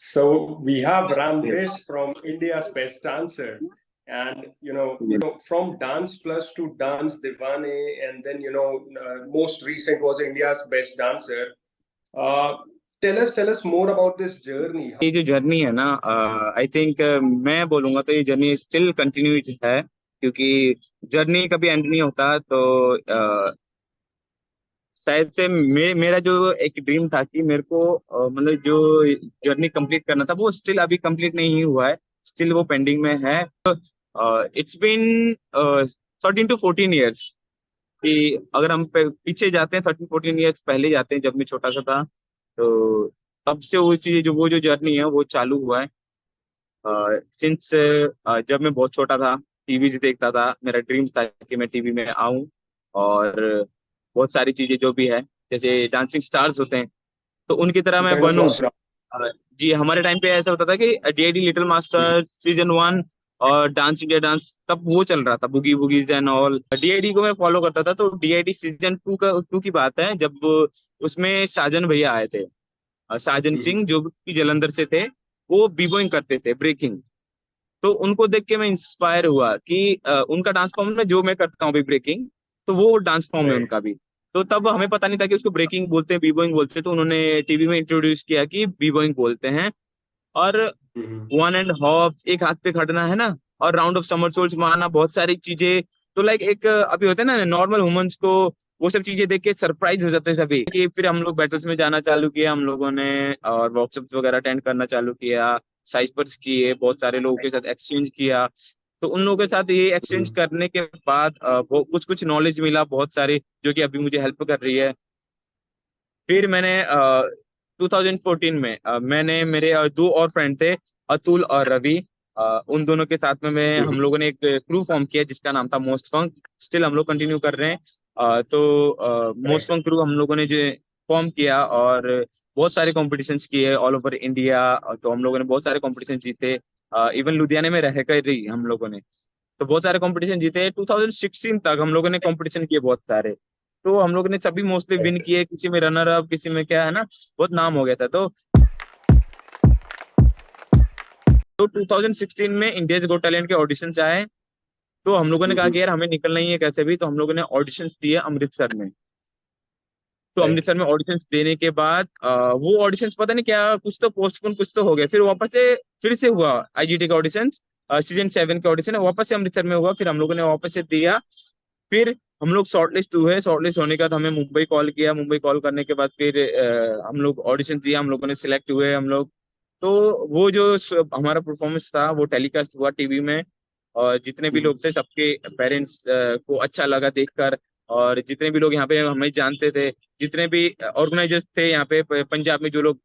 So we have Ramdesh from India's Best Dancer, and from Dance Plus to Dance Divane, and then most recent was India's Best Dancer. Uh, tell us more about this journey. ये जो journey है ना, I think मैं बोलूंगा तो ये journey still continue है, क्योंकि जर्नी कभी एंड नहीं होता। तो शायद से मेरा जो एक ड्रीम था कि मेरे को मतलब जो जर्नी कंप्लीट करना था वो स्टिल अभी कंप्लीट नहीं हुआ है, स्टिल वो पेंडिंग में है। इट्स बीन 13 to 14 years कि अगर हम पीछे जाते हैं 13-14 years पहले जाते हैं, जब मैं छोटा सा था, तो तब से वो चीज जो जर्नी है वो चालू हुआ है। सिंस जब मैं बहुत छोटा था टीवी देखता था, मेरा ड्रीम था कि मैं टीवी में आऊं और बहुत सारी चीजें जो भी है जैसे डांसिंग स्टार्स होते हैं तो उनकी तरह मैं Kind of बनूं। lost. जी, हमारे टाइम पे ऐसा होता था कि डीआईडी लिटिल मास्टर सीजन 1 और डांस इंडिया डांस तब वो चल रहा था, बुगी बुगीज एंड ऑल। डीआईडी को मैं फॉलो करता था। तो डीआईडी सीजन 2 की बात है जब उसमें साजन भैया आए थे, साजन सिंह जो कि जलंधर से थे। वो बीबॉइंग करते थे, ब्रेकिंग। तो उनको देख के मैं इंस्पायर हुआ कि उनका डांस फॉर्म में जो मैं करता हूँ अभी ब्रेकिंग, तो वो डांस फॉर्म है Right. उनका भी। तो तब हमें पता नहीं था कि उसको ब्रेकिंग बोलते हैं, बीबॉइंग बोलते हैं। तो उन्होंने टीवी में इंट्रोड्यूस किया कि बीबॉइंग बोलते हैं। और वन एंड हॉप, एक हाथ पे खड़ना है ना, और राउंड ऑफ समरसोल्ट्स मारना, बहुत सारी चीजें। तो लाइक एक अभी होता है ना नॉर्मल ह्यूमंस को वो सब चीजें देख के सरप्राइज हो जाते हैं सभी कि फिर हम लोग बैटल्स में जाना चालू किया हम लोगों ने, और वर्कशॉप्स वगैरह अटेंड करना चालू किया, साइपर्स किए, बहुत सारे लोगों के साथ एक्सचेंज किया। तो उन लोगों के साथ ये एक्सचेंज करने के बाद कुछ कुछ नॉलेज मिला, बहुत सारी, जो कि अभी मुझे हेल्प कर रही है। फिर मैंने 2014 में मैंने मेरे दो और फ्रेंड थे, अतुल और रवि। उन दोनों के साथ में हम लोगों ने एक क्रू फॉर्म किया जिसका नाम था मोस्ट फंक। स्टिल हम लोग कंटिन्यू कर रहे हैं। तो मोस्ट फंक क्रू हम लोगों ने जो फॉर्म किया और बहुत सारे कॉम्पिटिशन्स किए ऑल ओवर इंडिया। तो हम लोगों ने बहुत सारे कॉम्पिटिशन जीते, इवन लुधियाना में रह कर ही हम लोगों ने तो बहुत सारे कंपटीशन जीते। 2016 तक हम लोगों ने कंपटीशन किए बहुत सारे। तो हम लोगों ने सभी मोस्टली विन किए, किसी में रनर अप, किसी में क्या है ना, बहुत नाम हो गया था। तो 2016 में इंडियाज गॉट टैलेंट के ऑडिशंस आए। तो हम लोगों ने कहा कि यार हमें निकलना ही है कैसे भी। तो हम लोगों ने ऑडिशंस दिए अमृतसर में। तो अमृतसर में ऑडिशंस देने के बाद वो ऑडिशंस पता नहीं क्या, कुछ तो पोस्टपोन, कुछ तो हो गया। फिर वापस से फिर से हुआ आईजीटी का ऑडिशंस, सीजन 7 का ऑडिशन वापस से अमृतसर में हुआ। फिर हम लोगों ने वापस से दिया। फिर हम लोग शॉर्टलिस्ट हुए। शॉर्टलिस्ट होने के बाद हमें मुंबई कॉल किया। मुंबई कॉल करने के बाद फिर हम लोग ऑडिशन दिया, हम लोगों ने सिलेक्ट हुए हम लोग। तो वो जो हमारा परफॉर्मेंस था वो टेलीकास्ट हुआ टीवी में, और जितने भी लोग थे सबके पेरेंट्स को अच्छा लगा देखकर। और जितने भी लोग यहाँ पे हमें जानते थे, जितने भी ऑर्गेनाइजर्स थे यहाँ पे पंजाब में, जो लोग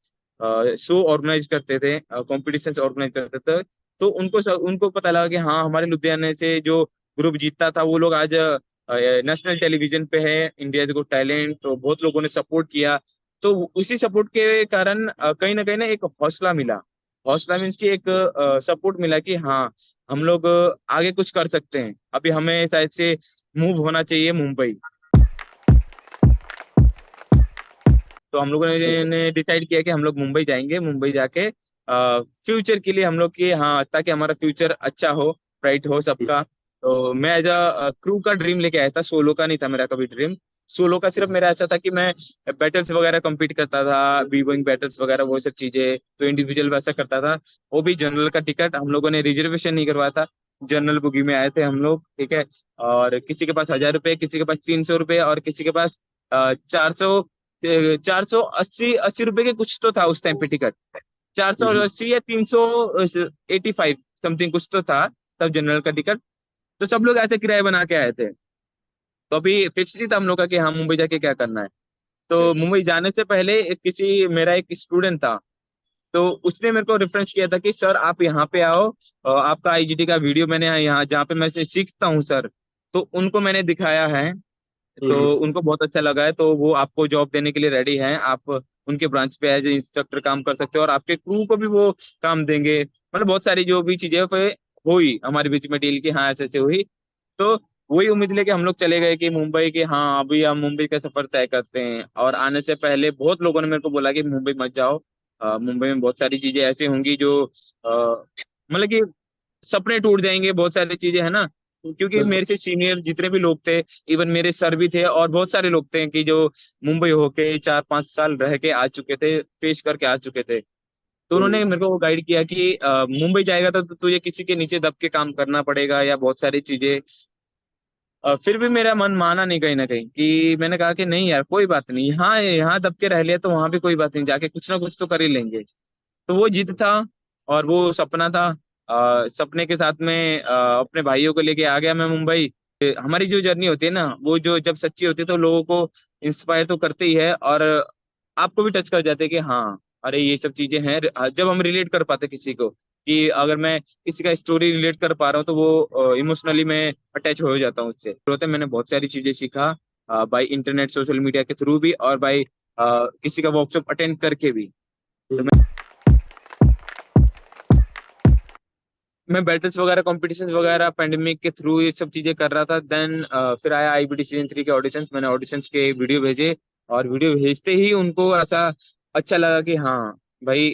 शो ऑर्गेनाइज करते थे, कॉम्पिटिशन ऑर्गेनाइज करते थे, तो उनको पता लगा कि हाँ हमारे लुधियाना से जो ग्रुप जीतता था वो लोग आज नेशनल टेलीविजन पे है, इंडियाज गॉट टैलेंट। तो बहुत लोगों ने सपोर्ट किया। तो उसी सपोर्ट के कारण कहीं ना एक हौसला मिला। हौसला मीन्स की एक सपोर्ट मिला कि हाँ हम लोग आगे कुछ कर सकते हैं। अभी हमें शायद से मूव होना चाहिए मुंबई। तो हम लोगों ने डिसाइड किया कि हम लोग मुंबई जाएंगे। मुंबई जाके फ्यूचर के लिए हम लोग की, हाँ, ताकि हमारा फ्यूचर अच्छा हो, ब्राइट हो सबका। तो मैं एज अ क्रू का ड्रीम लेके आया था, सोलो का नहीं था मेरा कभी ड्रीम। सोलो का सिर्फ मेरा ऐसा था कि मैं बैटल्स वगैरह compete करता था, बी बोइंग बैटल्स वगैरह वो सब चीजें। तो इंडिविजुअल वैसा करता था। वो भी जनरल का टिकट हम लोगों ने रिजर्वेशन नहीं करवाया था, जनरल बुगी में आए थे हम लोग, ठीक है। और किसी के पास 1000 रुपए, किसी के पास 300 रुपए, और किसी के पास 480 रुपए के कुछ तो था उस टाइम पे टिकट। 480 या 385 समथिंग कुछ तो था तब जनरल का टिकट। तो सब लोग ऐसे किराए बना के आए थे। तो अभी फिक्स नहीं था हम लोग का कि हाँ मुंबई जाके क्या करना है। तो मुंबई जाने से पहले मेरा एक स्टूडेंट था। तो उसने मेरे को रेफरेंस किया था कि सर आप यहाँ पे आओ, आपका आईजीटी का वीडियो मैंने यहाँ जहाँ पे मैं से सीखता हूँ सर, तो उनको मैंने दिखाया है। तो उनको बहुत अच्छा लगा है। तो वो आपको जॉब देने के लिए रेडी हैं। आप उनके ब्रांच पे एज इंस्ट्रक्टर काम कर सकते हो, और आपके क्रू को भी वो काम देंगे। मतलब बहुत सारी जो भी चीजें फिर हुई हमारे बीच में डील की, हाँ ऐसे ऐसे हुई। तो वही उम्मीद लेके हम लोग चले गए कि मुंबई के, हाँ अभी हम मुंबई का सफर तय करते हैं। और आने से पहले बहुत लोगों ने मेरे को बोला कि मुंबई मत जाओ, मुंबई में बहुत सारी चीजें ऐसी होंगी जो मतलब कि सपने टूट जाएंगे, बहुत सारी चीजें है ना। क्योंकि बिल्कुल। मेरे से सीनियर जितने भी लोग थे, इवन मेरे सर भी थे, और बहुत सारे लोग थे कि जो मुंबई होके 4-5 साल रह के आ चुके थे, फेस करके आ चुके थे। तो उन्होंने हम्म। मेरे को गाइड किया कि मुंबई जाएगा तो तुझे किसी के नीचे दब के काम करना पड़ेगा, या बहुत सारी चीजें। फिर भी मेरा मन माना नहीं कहीं ना कहीं, कि मैंने कहा कि नहीं यार कोई बात नहीं, यहाँ यहाँ दब के रह लिया तो वहां भी कोई बात नहीं, जाके कुछ ना कुछ तो कर ही लेंगे। तो वो जिद था और वो सपना था। सपने के साथ में अपने भाइयों को लेके आ गया मैं मुंबई। हमारी जो जर्नी होती है ना, वो जो जब सच्ची होती है तो लोगों को इंस्पायर तो करते ही है, और आपको भी टच कर जाते हैं कि हाँ, अरे ये सब चीजें हैं। जब हम रिलेट कर पाते किसी को, कि अगर मैं किसी का स्टोरी रिलेट कर पा रहा हूँ तो वो इमोशनली मैं अटैच हो जाता हूँ उससे। होते मैंने बहुत सारी चीजें सीखा, बाई इंटरनेट, सोशल मीडिया के थ्रू भी, और बाई किसी का वर्कशॉप अटेंड करके भी। तो मैं बैटल्स वगैरह, कॉम्पिटिशन्स वगैरह पेंडेमिक के थ्रू ये सब चीजें कर रहा था। देन फिर आया IBT सीजन 3 के ऑडिशंस। मैंने ऑडिशंस के वीडियो भेजे, और वीडियो भेजते ही उनको ऐसा अच्छा लगा कि हाँ भाई,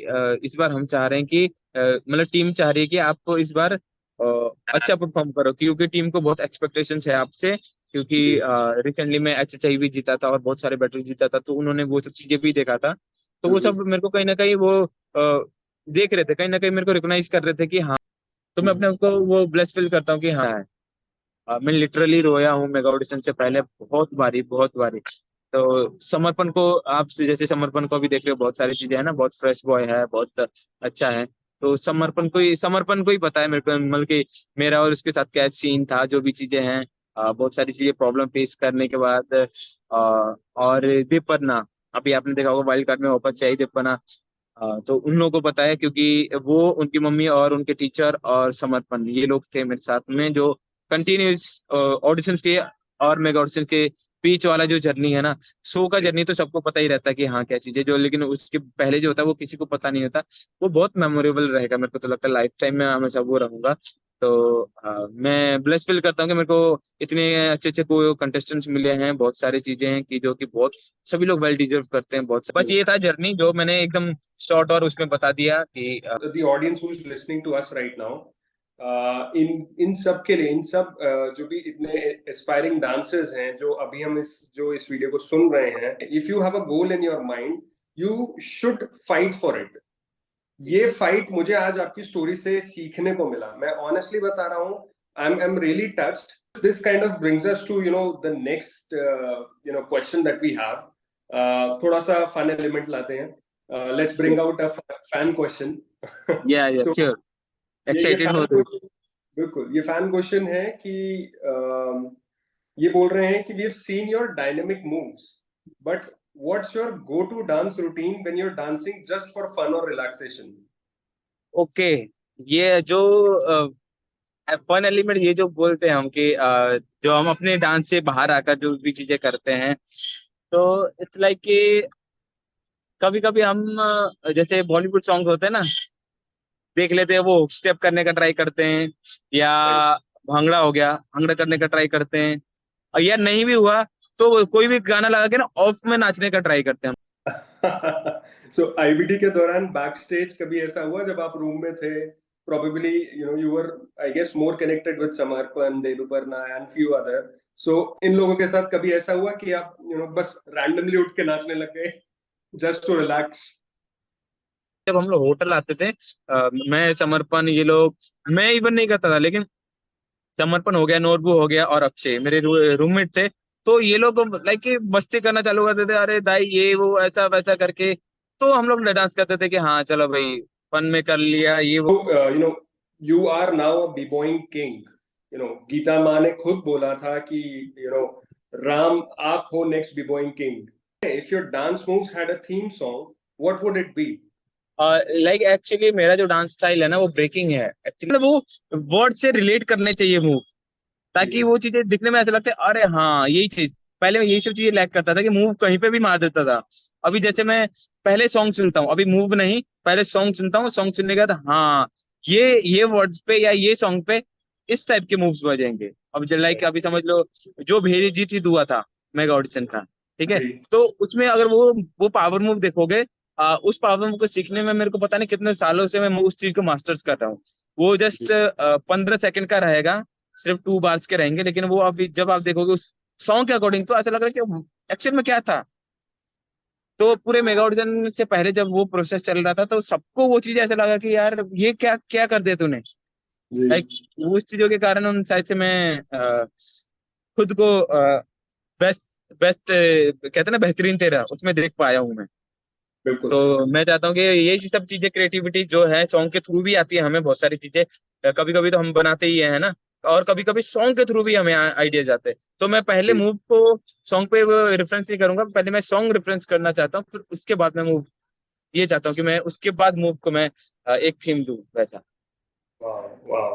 इस बार हम चाह रहे हैं कि मतलब टीम चाह रही है कि आपको इस बार अच्छा परफॉर्म करो, क्योंकि टीम को बहुत एक्सपेक्टेशंस है आपसे। क्योंकि जी। रिसेंटली मैं HHI भी जीता था और बहुत सारे बैटल जीता था, तो उन्होंने वो सब चीजें भी देखा था। तो वो सब हम्म। मेरे को कहीं ना कहीं वो देख रहे थे, कहीं ना कहीं मेरे को रिकॉग्नाइज कर रहे थे कि हाँ। तो मैं अपने आप को वो ब्लेस फील करता हूँ कि हाँ, मैं लिटरली रोया हूँ मेगा ऑडिशन से पहले बहुत बारी, बहुत बारी। तो समर्पण को आप जैसे समर्पण को भी देख रहे हो, बहुत सारी चीजें है ना, बहुत फ्रेश बॉय है, बहुत अच्छा है। तो समर्पण को ही पता है मेरे को, मतलब कि मेरा और उसके साथ क्या सीन था, जो भी चीजें हैं। बहुत सारी चीजें प्रॉब्लम फेस करने के बाद और दीपन्ना, अभी आपने देखा होगा वाइल्ड कार्ड में वापस से आई दीपन्ना। तो उन लोगों को पता है, क्योंकि वो, उनकी मम्मी और उनके टीचर और समर्पण, ये लोग थे मेरे साथ में जो कंटिन्यूस ऑडिशंस के और मेगा ऑडिशन के बीच वाला जो जर्नी है ना। शो का जर्नी तो सबको पता ही रहता है कि हाँ क्या चीज है जो, लेकिन उसके पहले जो होता है वो किसी को पता नहीं होता। वो बहुत मेमोरेबल रहेगा, मेरे को तो लगता है लाइफ टाइम में हमेशा वो रहूंगा। तो मैं ब्लेस फील करता हूँ कि मेरे को इतने अच्छे अच्छे को कंटेस्टेंट्स मिले हैं, बहुत सारी चीजें हैं कि जो कि बहुत सभी लोग वेल डिजर्व करते हैं। बस ये था जर्नी जो मैंने एकदम शॉर्ट और उसमें बता दिया कि The audience who's listening to us right now, इन सब के लिए, इन सब जो भी इतने एस्पायरिंग डांसर्स हैं जो अभी हम इस वीडियो को सुन रहे हैं, if you have a goal in your mind, you should fight for it. ये फाइट मुझे आज आपकी स्टोरी से सीखने को मिला, मैं ऑनेस्टली बता रहा हूँ। I am really touched. This kind of brings us to the next question that we have. थोड़ा सा फन एलिमेंट लाते हैं। Let's bring out a fan question. या सो श्योर, ये एक्साइटेड फैन हो तो। क्वेश्चन, बिल्कुल ये फैन क्वेश्चन है कि ये बोल रहे हैं कि we have seen your dynamic moves, but what's your go to dance routine when you are dancing just for fun और रिलैक्सेशन? ओके, ये जो फन एलिमेंट, ये जो बोलते हैं हम कि जो हम अपने डांस से बाहर आकर जो भी चीजें करते हैं, तो इट्स लाइक कि कभी कभी हम जैसे बॉलीवुड सॉन्ग होते हैं ना, देख लेते हैं, वो स्टेप करने का ट्राई करते हैं, या भांगड़ा हो गया, भांगड़ा करने का ट्राई करते हैं। और यार नहीं भी हुआ तो कोई भी गाना लगा के ना ऑफ में नाचने का ट्राई करते हैं। सो आईबीटी के दौरान बैक स्टेज कभी ऐसा हुआ जब आप रूम में थे, probably you were, I guess, more connected with Samarpan, Deduparna and few other, so इन लोगों के साथ कभी ऐसा हुआ कि आप बस रैंडमली उठ के नाचने लग गए just to relax? जब हम लोग होटल आते थे, मैं समर्पण ये लोग, मैं इवन नहीं करता था, लेकिन समर्पण हो गया, नोरबू हो गया, और अक्षय मेरे रूममेट थे। तो ये लोग लाइक मस्ती करना चालू करते थे, अरे दाई ये वो ऐसा वैसा करके। तो हम लोग डांस करते थे कि हाँ चलो भाई, फन में कर लिया ये वो। So, you are now a b-boying king. Gita माँ ने खुद बोला था कि राम आप हो next b-boying king. If your dance moves had a theme song, what would it be? Like actually मेरा जो डांस स्टाइल है ना, वो ब्रेकिंग है एक्चुअली। वो वर्ड से रिलेट करने चाहिए मूव, ताकि जी। वो चीजें दिखने में ऐसा लगता है अरे हाँ यही चीज। पहले मैं यही सब चीजें लैक करता था कि मूव कहीं पे भी मार देता था। अभी जैसे मैं पहले सॉन्ग सुनता हूँ, अभी मूव नहीं, पहले सॉन्ग सुनता हूँ, सॉन्ग सुनने के बाद हाँ ये वर्ड्स पे या ये सॉन्ग पे इस टाइप के मूव्स बजेंगे। अब लाइक अभी समझ लो, जो भेरी जीत ही हुआ था मेगा ऑडिशन का, ठीक है। जी। तो उसमें अगर वो पावर मूव देखोगे, उस परफॉर्म को सीखने में मेरे को पता नहीं कितने सालों से मैं उस चीज को मास्टर्स कर रहा हूँ। वो जस्ट 15 सेकंड का रहेगा, सिर्फ 2 बार्स के रहेंगे, लेकिन वो अभी जब आप देखोगे उस सॉन्ग के अकॉर्डिंग तो ऐसा लग रहा है कि एक्चुअल में क्या था। तो पूरे मेगा ऑडिशन से पहले जब वो प्रोसेस चल रहा था तो सबको वो चीज ऐसा लगा कि यार ये क्या क्या कर दिया तूने। जी लाइक उस चीजों के कारण उन शायद से मैं खुद को बेस्ट बेस्ट कहते हैं ना बेहतरीन तेरा उसमें देख पाया हूँ मैं। बिल्कुल। तो मैं चाहता हूँ कि ये सब चीजें क्रिएटिविटी जो है सॉन्ग के थ्रू भी आती है हमें बहुत सारी चीजें। कभी कभी तो हम बनाते ही है ना, और कभी कभी सॉन्ग के थ्रू भी हमें आइडियाज आते हैं। तो मैं पहले जी मूव को सॉन्ग पे रेफरेंस नहीं करूंगा, पहले मैं सॉन्ग रेफरेंस करना चाहता हूँ, फिर उसके बाद मैं मूव ये चाहता हूँ कि मैं उसके बाद मूव को मैं एक थीम दूं वैसा। wow wow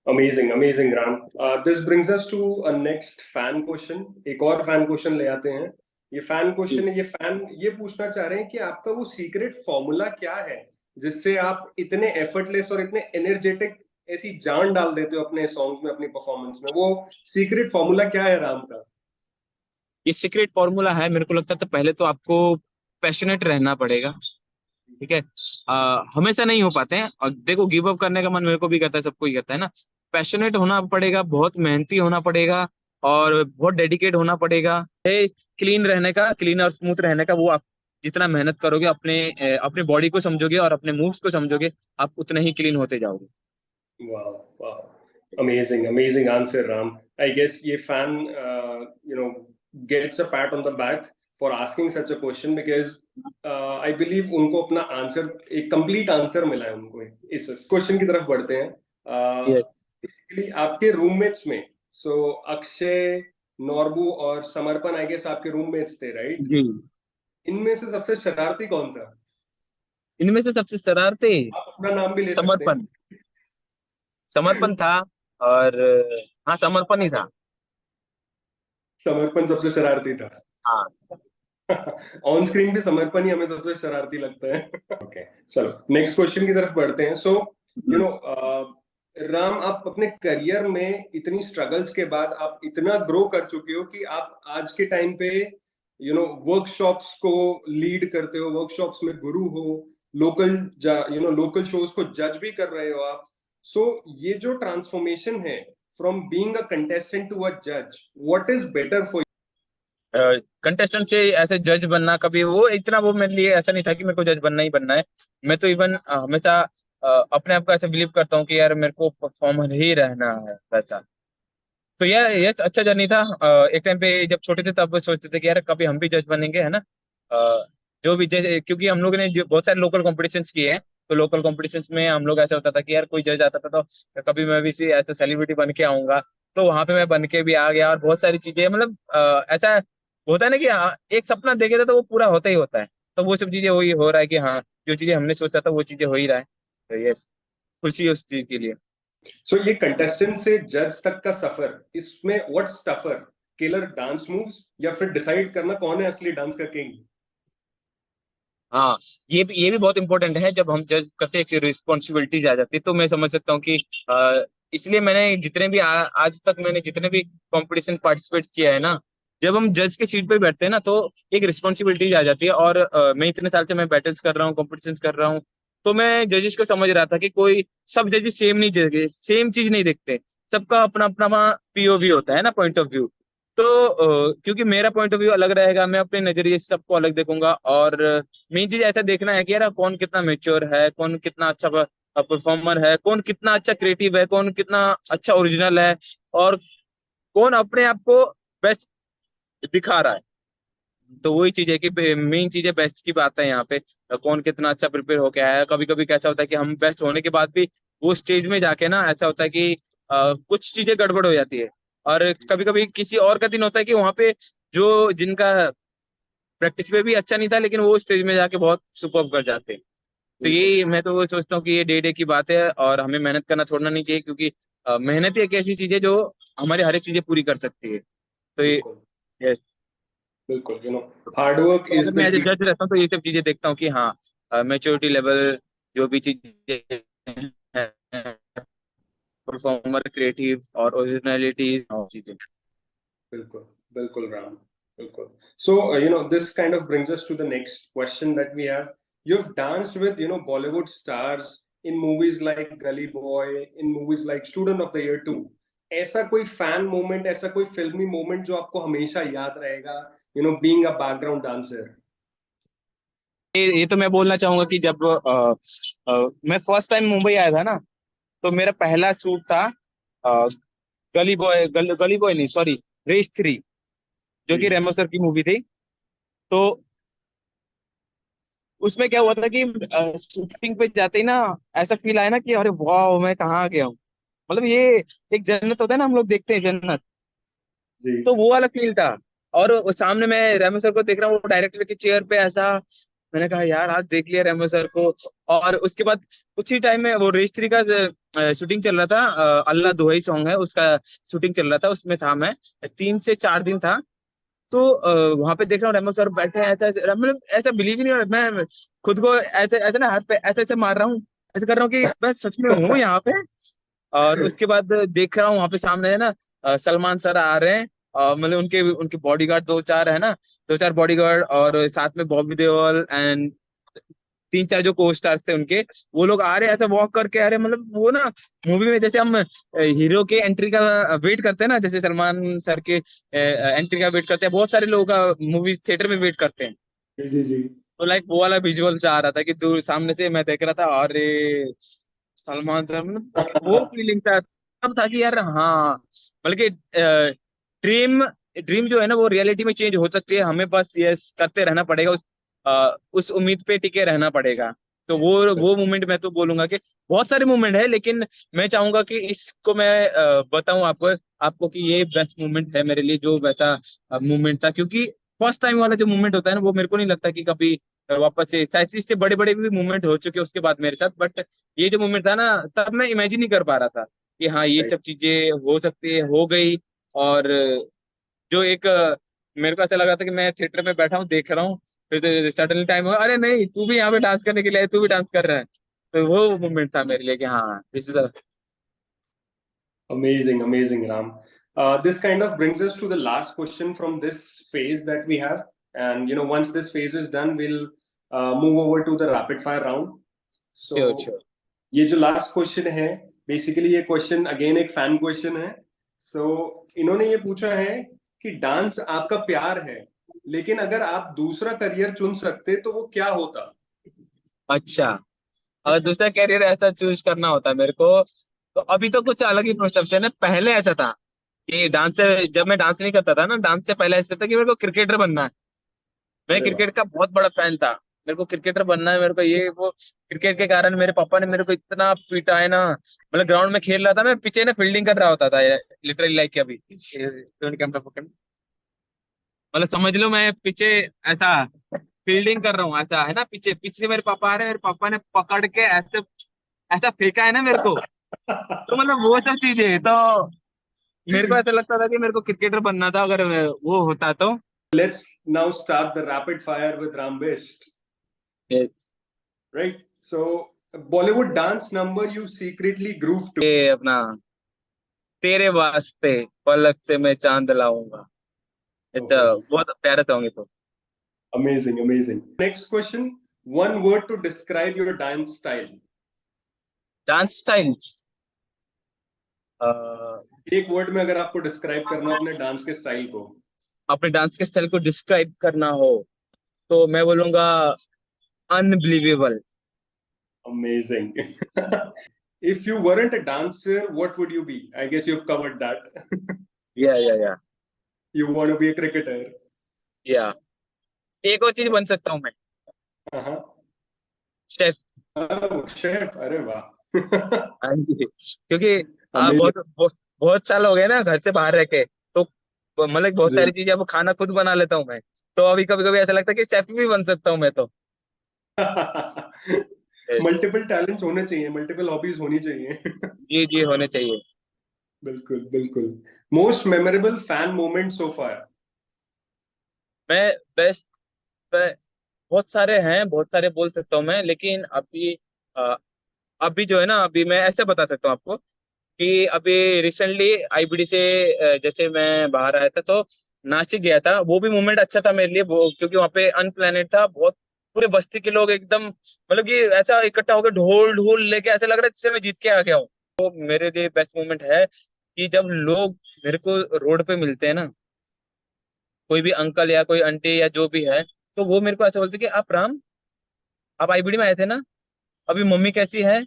amazing amazing Ram. This brings us to a next fan question. एक और fan question ले आते हैं। ये fan question है, ये fan ये पूछना चाह रहे हैं कि आपका वो सीक्रेट फॉर्मूला क्या है जिससे आप इतने एफर्टलेस और इतने एनर्जेटिक ऐसी जान डाल देते हो अपने सॉन्ग्स में, अपनी परफॉर्मेंस में। वो सीक्रेट फॉर्मूला क्या है राम का? ये सीक्रेट फॉर्मूला है, मेरे को लगता है तो पहले तो आपको पैशनेट रहना पड़ेगा। ठीक है। हमेशा नहीं हो पाते हैं, और देखो गिव अप करने का मन मेरे को भी करता है, सबको ही करता है ना। पैशनेट होना पड़ेगा, बहुत मेहनती होना पड़ेगा, और बहुत डेडिकेट होना पड़ेगा। क्लीन रहने का, क्लीन और स्मूथ रहने का, वो आप जितना मेहनत करोगे अपने बॉडी को समझोगे और अपने मूव्स को समझोगे, आप उतने ही क्लीन होते जाओगे। Wow, wow. Amazing, amazing answer, Ram. I guess ये fan, gets a pat on the back for asking such a question because I believe उनको अपना आंसर, एक complete आंसर मिला है उनको। इस क्वेश्चन की तरफ बढ़ते हैं। Yes. बेसिकली आपके रूममेट्स में, सो अक्षय, नॉर्बू और समर्पण, आई गेस आपके रूममेट्स थे, राइट? जी। इनमें से सबसे शरारती कौन था? इनमें से सबसे शरारती आप अपना नाम भी ले सकते समर्पण, हैं। समर्पण था। और हाँ, समर्पण ही था। समर्पण सबसे शरारती था। हाँ। ऑन स्क्रीन भी समर्पण ही हमें सबसे शरारती लगता है। ओके, चलो नेक्स्ट क्वेश्चन की तरफ बढ़ते हैं। सो यू नो राम, आप अपने करियर में इतनी स्ट्रगल्स के बाद आप इतना ग्रो कर चुके हो कि आप आज के टाइम पे वर्कशॉप्स को लीड करते हो, वर्कशॉप्स में गुरु हो, लोकल लोकल शोज को जज भी कर रहे हो आप। सो ये जो ट्रांसफॉर्मेशन है from being a contestant to a जज, what is better for? Contestant से ऐसे जज बनना, कभी वो इतना वो मेरे लिए ऐसा नहीं था कि मेरे को जज बनना ही बनना है। मैं तो इवन हमेशा अपने आप को ऐसे बिलीव करता हूँ कि यार मेरे को परफॉर्मर ही रहना है वैसा। तो ये अच्छा जर्नी था। एक टाइम पे जब छोटे थे तब सोचते थे कि यार कभी हम भी जज बनेंगे, है ना। जो भी जज, क्योंकि हम लोगों ने बहुत सारे लोकल कॉम्पिटिशन्स किए हैं, तो लोकल कॉम्पिटिशन्स में हम लोग ऐसा होता था कि यार कोई जज आता था तो कभी मैं भी ऐसा सेलिब्रिटी बन के आऊंगा। तो वहां पे मैं बन के भी आ गया, और बहुत सारी चीजें मतलब ऐसा होता है ना कि एक सपना देखे था तो वो पूरा होता ही होता है। तो वो सब चीजें वही हो रहा है कि हाँ, जो चीजें हमने सोचा था वो चीजें हो ही रहा है। तो ये खुशी है उस चीज के लिए। सो ये कंटेस्टेंट से जज तक का सफर, इसमें what's tougher, killer dance moves या फिर डिसाइड करना कौन है असली डांस का किंग? हाँ, ये भी बहुत इंपॉर्टेंट है। जब हम जज करते हैं, एक रिस्पॉन्सिबिलिटीज आ जाती है, तो मैं समझ सकता हूँ कि इसलिए मैंने जितने भी आज तक मैंने जितने भी कंपटीशन पार्टिसिपेट किया है ना, जब हम जज के सीट पे बैठते हैं ना, तो एक रिस्पॉन्सिबिलिटीज आ जाती है। और मैं इतने साल से मैं बैटल्स कर रहा हूँ, कॉम्पिटिशन कर रहा हूँ, तो मैं जजेस को समझ रहा था कि कोई सब जजेस सेम चीज नहीं देखते। सबका अपना अपना वहाँ पीओवी होता है ना, पॉइंट ऑफ व्यू। तो क्योंकि मेरा पॉइंट ऑफ व्यू अलग रहेगा, मैं अपने नजरिए से सबको अलग देखूंगा। और मेन चीज ऐसा देखना है कि यार कौन कितना मेच्योर है, कौन कितना अच्छा परफॉर्मर है, कौन कितना अच्छा क्रिएटिव है, कौन कितना अच्छा ओरिजिनल है, और कौन अपने आप को बेस्ट दिखा रहा है। तो वही चीज है कि मेन चीज है बेस्ट की बात है यहाँ पे। कौन कितना अच्छा प्रिपेयर होके आया है। कभी कभी कैसा होता है कि हम बेस्ट होने के बाद भी वो स्टेज में जाके ना ऐसा होता है कि कुछ चीजें गड़बड़ हो जाती है। और कभी कभी किसी और का दिन होता है कि वहां पे जो जिनका प्रैक्टिस में भी अच्छा नहीं था, लेकिन वो स्टेज में जाके बहुत सुपर्ब कर जाते हैं। तो बिल्कुल ये मैं तो वो सोचता हूँ कि ये डे की बात है, और हमें मेहनत करना छोड़ना नहीं चाहिए, क्योंकि मेहनत ही एक ऐसी चीज है जो हमारी हर एक चीजें पूरी कर सकती है। तो ये बिल्कुल yes। बिल्कुल, हार्ड वर्क तो अगर इज मैं द एज ए की। जज रहता हूँ तो ये सब चीजें देखता हूँ कि हाँ, मेच्योरिटी लेवल, जो भी चीजें परफॉर्मर, क्रिएटिव और ओरिजिनलिटी चीजें। बिल्कुल बिल्कुल राम, बिल्कुल। So this kind of brings us to the next question that we have. you've danced with, Bollywood stars in movies like Gully Boy, in movies like Student of the Year 2. ऐसा कोई fan moment, ऐसा कोई फिल्मी moment जो आपको हमेशा याद रहेगा, बीइंग अ बैकग्राउंड डांसर? ये तो मैं बोलना चाहूंगा कि जब मैं फर्स्ट टाइम मुंबई आया था ना, तो मेरा पहला शूट था अ, गली बॉय नहीं, सॉरी, रेस 3, जो कि जी रेमो सर की मूवी थी। तो उसमें क्या हुआ था कि शूटिंग पे जाते ही ना ऐसा फील आया ना कि अरे वाह, मैं कहाँ आ गया हूँ। मतलब ये एक जन्नत होता है ना, हम लोग देखते हैं जन्नत, जी तो वो वाला फील था। और वो सामने मैं रेमो सर को देख रहा हूँ, वो डायरेक्टर की चेयर पे ऐसा, मैंने कहा यार आज देख लिया रेमो सर को। और उसके बाद उसी टाइम में वो रेस 3 का शूटिंग चल रहा था, अल्लाह दुहाई सॉन्ग है उसका, शूटिंग चल रहा था, उसमें था मैं, 3 से 4 दिन था। तो वहां पे देख रहा हूँ रेमो सर बैठे हैं, ऐसा ऐसा, मतलब ऐसा बिलीव ही नहीं हो रहा, मैं खुद को ऐसे ऐसे ना हाथ पे ऐसे ऐसे मार रहा हूँ, ऐसे कर रहा हूँ कि मैं सच में हूँ यहाँ पे। और उसके बाद देख रहा हूँ वहां पे सामने है ना, सलमान सर आ रहे हैं, मतलब उनके उनके बॉडीगार्ड 2 4 है ना, 2 4 बॉडीगार्ड, और साथ में बॉबी देओल एंड 3 4 जो को स्टार्स थे उनके, वो लोग आ रहे हैं ऐसे वॉक करके आ रहे हैं। मतलब वो ना, मूवी में जैसे हम हीरो के एंट्री का वेट करते हैं ना, जैसे सलमान सर के एंट्री का वेट करते हैं, बहुत सारे लोगों का मूवी थिएटर में वेट करते हैं। जी जी जी। तो लाइक वो वाला विजुअल आ रहा था कि दूर सामने से मैं देख रहा था, अरे सलमान सर, मतलब वो फीलिंग था तब था कि यार हाँ, बल्कि ड्रीम ड्रीम जो है ना वो रियलिटी में चेंज हो सकती है, हमें बस यस करते रहना पड़ेगा, उस उम्मीद पे टिके रहना पड़ेगा। तो वो मोमेंट मैं तो बोलूंगा कि बहुत सारे मोमेंट है, लेकिन मैं चाहूंगा कि इसको मैं बताऊं आपको आपको कि ये बेस्ट मोमेंट है मेरे लिए, जो वैसा मोमेंट था, क्योंकि फर्स्ट टाइम वाला जो मोमेंट होता है ना, वो मेरे को नहीं लगता कि कभी वापस से, शायद से इससे बड़े बड़े भी मूवमेंट हो चुके उसके बाद मेरे साथ, बट ये जो मूवमेंट था ना, तब मैं इमेजिन नहीं कर पा रहा था कि हाँ ये सब चीजें हो सकती है, हो गई। और जो एक मेरे को ऐसा लगा था कि मैं थिएटर में बैठा हूँ देख रहा हूँ, फिर सडनली टाइम हुआ, अरे नहीं तू भी यहाँ पे डांस करने के लिए, तू भी डांस कर रहा है। तो वो मूवमेंट था मेरे लिए कि हाँ this is Amazing, amazing, Ram. This kind of brings us to the last question from this phase that we have. And once this phase is done, we'll move over to the rapid fire round. Sure So, sure. ये जो last question है, basically ये question again एक fan question है। सो इन्होंने ये पूछा है कि डांस आपका प्यार है, लेकिन अगर आप दूसरा करियर चुन सकते तो वो क्या होता? अच्छा, अगर दूसरा कैरियर ऐसा चूज करना होता मेरे को, तो अभी तो कुछ अलग ही परसेप्शन है। पहले ऐसा था कि डांस से, जब मैं डांस नहीं करता था ना, डांस से पहले ऐसा था कि मेरे को क्रिकेटर बनना है। मैं अरे वाह। क्रिकेट का बहुत बड़ा फैन था, मेरे को क्रिकेटर बनना है, मेरे को ये वो। क्रिकेट के कारण मेरे पापा ने मेरे को इतना पीटा है ना, मतलब ग्राउंड में खेल रहा था मैं, पीछे ना फील्डिंग कर रहा होता था, लिटरली लाइक अभी कैमरा पकड़, मतलब समझ लो मैं पीछे ऐसा फील्डिंग कर रहा हूँ, ऐसा है ना, पीछे पीछे से मेरे पापा आ रहे हैं, मेरे पापा ने पकड़ के ऐसे ऐसा फेंका है ना मेरे को। तो मतलब वो सब चीजें तो मेरे को ऐसा लगता था कि मेरे को क्रिकेटर बनना था, अगर वो होता तो। Let's now start the rapid fire with Ram Best. Right? So, Bollywood dance number you secretly groove to. ये अपना तेरे वास्ते पलक से मैं चांद लाऊंगा, अच्छा Oh, बहुत प्यारा सॉन्ग है तो। amazing, amazing. Next question. One word to describe your dance style. Dance styles, एक वर्ड में अगर आपको डिस्क्राइब करना हो अपने डांस के स्टाइल को। अपने डांस के स्टाइल को डिस्क्राइब करना हो, तो मैं बोलूंगा unbelievable. Amazing. If you weren't a dancer, what would you be? I guess you've covered that. या You want to be a cricketer. या एक और चीज बन सकता हूँ मैं, Uh-huh. शेफ। Oh, chef. अरे वाह. हाँ जी, क्योंकि Amazing. बहुत साल हो गए ना घर से बाहर रह के, तो मतलब बहुत जी. सारी चीजें अब खाना खुद बना लेता हूँ मैं। तो अभी कभी कभी ऐसा लगता है कि शेफ भी बन सकता हूँ मैं तो। Yes. मल्टीपल टैलेंट होने चाहिए, मल्टीपल हॉबीज होनी चाहिए. जी जी, होने चाहिए। बिल्कुल बिल्कुल. Most memorable fan moment so far. मैं बेस्ट, बहुत सारे हैं, बहुत सारे बोल सकता हूँ मैं, लेकिन अभी अभी जो है ना, अभी मैं ऐसे बता सकता हूँ आपको कि अभी रिसेंटली आईबीडी से जैसे मैं बाहर आया था, तो नासिक गया था, वो भी मोमेंट अच्छा था मेरे लिए वो, क्योंकि वहाँ पे अनप्लैनेड था बहुत, पूरे बस्ती के लोग एकदम मतलब कि ऐसा इकट्ठा होकर ढोल ढोल लेके ऐसा लग रहा है जैसे मैं जीत के आ गया हूँ। तो मेरे लिए बेस्ट मोमेंट है कि जब लोग मेरे को रोड पे मिलते हैं ना, कोई भी अंकल या कोई आंटी या जो भी है, तो वो मेरे को ऐसा बोलते हैं कि आप राम, आप आईबीडी में आए थे ना, अभी मम्मी कैसी है,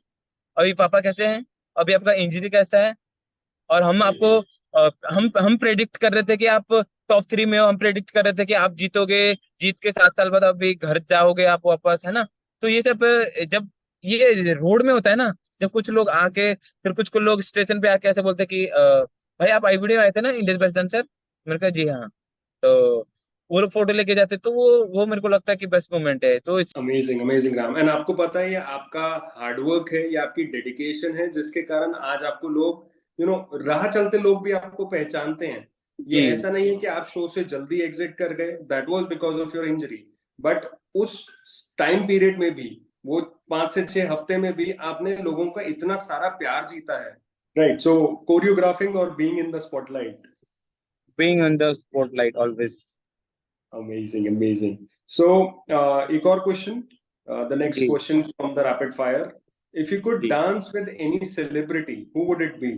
अभी पापा कैसे हैं, अभी आपका इंजरी कैसा है। और हम आपको हम प्रेडिक्ट कर रहे थे कि आप टॉप 3 में हो, हम प्रेडिक्ट कर रहे थे कि आप जीतोगे, जीत के 7 साल बाद अभी घर जाओगे आप वापस, है ना। तो ये सब जब ये रोड में होता है ना, जब कुछ लोग आके फिर कुछ लोग स्टेशन पे आके ऐसे बोलते हैं कि भाई आप आईबीडी में आए थे ना, इंडिया बेस्ट डांसर। मैंने कहा जी हाँ। तो वो लोग फोटो लेके जाते, तो वो मेरे को लगता है कि बेस्ट मोमेंट है। तो अमेजिंग अमेजिंग राम। एंड आपको पता है ये आपका हार्डवर्क है, ये आपकी डेडिकेशन है, जिसके कारण आज आपको लोग राह चलते लोग भी आपको पहचानते हैं। ये जी ऐसा नहीं है कि आप शो से जल्दी एग्जिट कर गए, that was because of your injury, but उस टाइम पीरियड में भी, वो 5 से 6 हफ्ते में भी आपने लोगों का इतना सारा प्यार जीता है। राइट, सो कोरियोग्राफिंग और being in the spotlight. Being on the spotlight always. Amazing, amazing. So, एक और question. The next जी question from the rapid fire. If you could जी। dance with any celebrity, who would it be?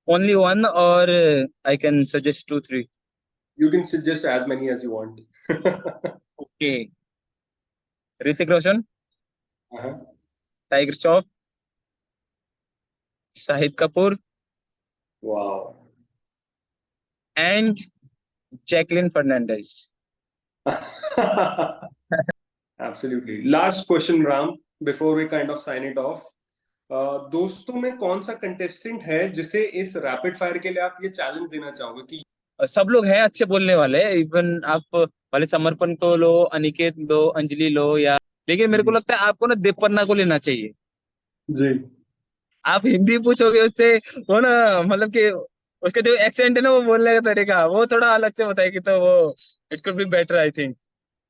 Only one और I can suggest 2 3। You can suggest as many as you want. Okay. Hrithik Roshan, Uh-huh. Tiger Shroff, Shahid Kapoor Wow. And Jacqueline Fernandez. Absolutely. Last question, Ram, before we kind of sign it off. दोस्तों में कौन सा contestant है जिसे इस rapid fire के लिए आप ये चैलेंज देना चाहोगे कि सब लोग हैं अच्छे बोलने वाले, इवन आप भले समर्पण को लो, अनिकेत लो, अंजलि लो, या लेकिन मेरे को जी लगता है आपको ना देवपन्ना को लेना चाहिए। जी आप हिंदी पूछोगे उससे, वो ना मतलब कि उसका जो एक्सेंट है ना, वो बोलने का तरीका वो थोड़ा अलग से बताएगी, तो वो it could be better I think.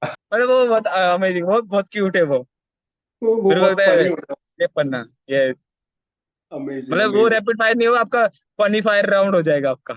मतलब वो बहुत अमेजिंग, वो बहुत क्यूट है वो। वो मेरे को बहुत लगता है फनी होता देवपन्ना ये, है। अमेजिंग मतलब वो अमेजिंग। रैपिड फायर नहीं होगा आपका, फनी फायर राउंड हो जाएगा आपका।